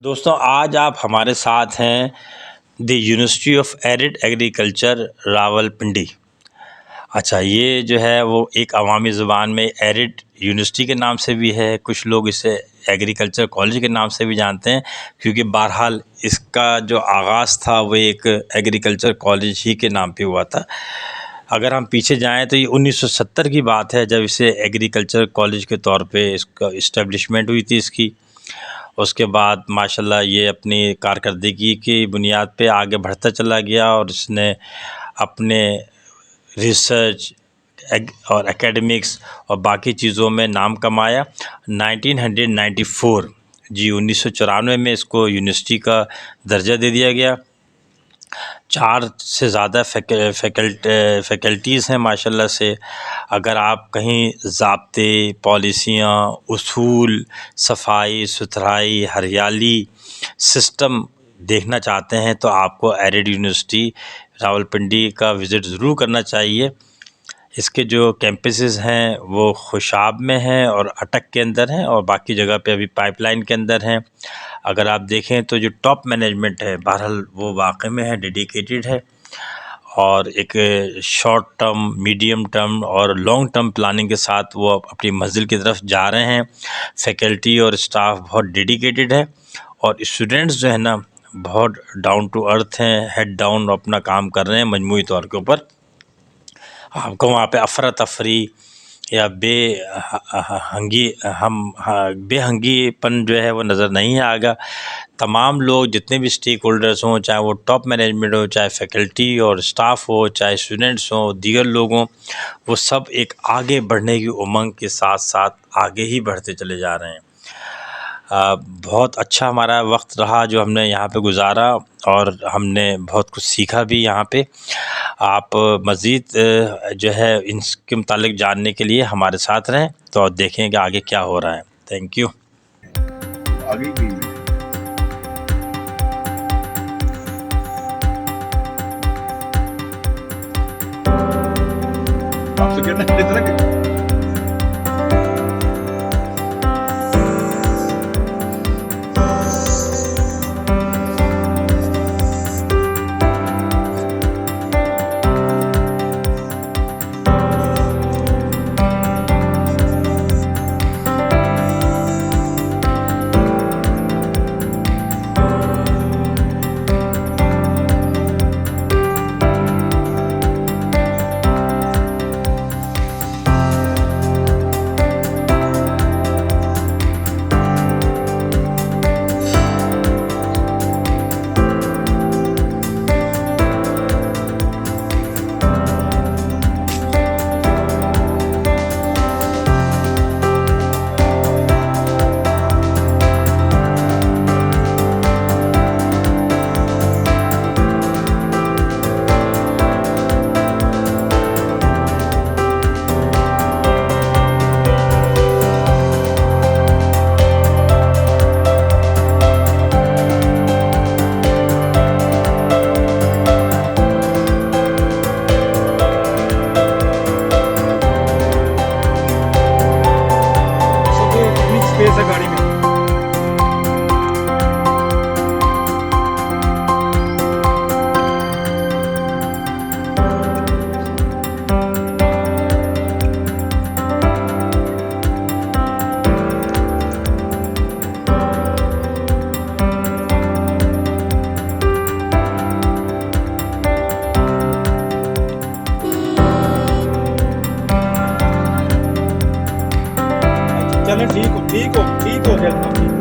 दोस्तों आज आप हमारे साथ हैं the university of arid agriculture Rawalpindi. अच्छा, ये जो है वो एक अवामी ज़ुबान में एरिड यूनिवर्सिटी के नाम से भी है, कुछ लोग इसे एग्रीकल्चर कॉलेज के नाम से भी जानते हैं, क्योंकि बहरहाल इसका जो आगाज़ था वो एक एग्रीकल्चर कॉलेज ही के नाम पे हुआ था। अगर हम पीछे जाएं तो ये 1970 की बात है जब इसे एग्रीकल्चर कॉलेज के तौर पे इसका इस्टेब्लिशमेंट हुई थी इसकी। उसके बाद माशाल्लाह ये अपनी कारकर्दगी की बुनियाद पे आगे बढ़ता चला गया और इसने अपने रिसर्च और एकेडमिक्स और बाकी चीज़ों में नाम कमाया। 1994 जी 1994 में इसको यूनिवर्सिटी का दर्जा दे दिया गया। 4 से ज़्यादा फैकल्टीज़ हैं माशाल्लाह से। अगर आप कहीं ज़ाब्ते, पॉलिसियाँ, उसूल, सफाई सुथराई, हरियाली सिस्टम देखना चाहते हैं तो आपको एरिड यूनिवर्सिटी रावलपिंडी का विज़िट ज़रूर करना चाहिए। इसके जो कैंपसेस हैं वो खुशाब में हैं और अटक के अंदर हैं और बाकी जगह पे अभी पाइपलाइन के अंदर हैं। अगर आप देखें तो जो टॉप मैनेजमेंट है बहरहाल वो वाकई में है, डेडिकेटेड है और एक शॉर्ट टर्म, मीडियम टर्म और लॉन्ग टर्म प्लानिंग के साथ वो अपनी मंजिल की तरफ जा रहे हैं। फैकल्टी और स्टाफ बहुत डेडिकेटेड है और स्टूडेंट्स जो है ना बहुत डाउन टू अर्थ हैं, हेड डाउन अपना काम कर रहे हैं मजमूई तौर के ऊपर। आपको वहाँ पे अफरा तफरी या बेहंगीपन जो है वो नज़र नहीं आएगा। तमाम लोग जितने भी स्टेक होल्डर्स हों, चाहे वो टॉप मैनेजमेंट हो, चाहे फैकल्टी और स्टाफ हो, चाहे स्टूडेंट्स हों, दीगर लोग हों, वो सब एक आगे बढ़ने की उमंग के साथ साथ आगे ही बढ़ते चले जा रहे हैं। बहुत अच्छा हमारा वक्त रहा जो हमने यहाँ पे गुजारा और हमने बहुत कुछ सीखा भी यहाँ पे। आप मज़ीद जो है इसके मुतालिक जानने के लिए हमारे साथ रहें तो देखें कि आगे क्या हो रहा है। Thank you. आगे की आपसे कहना है इतना कि स्पेस है गाड़ी में। चलें ठीक हो गया।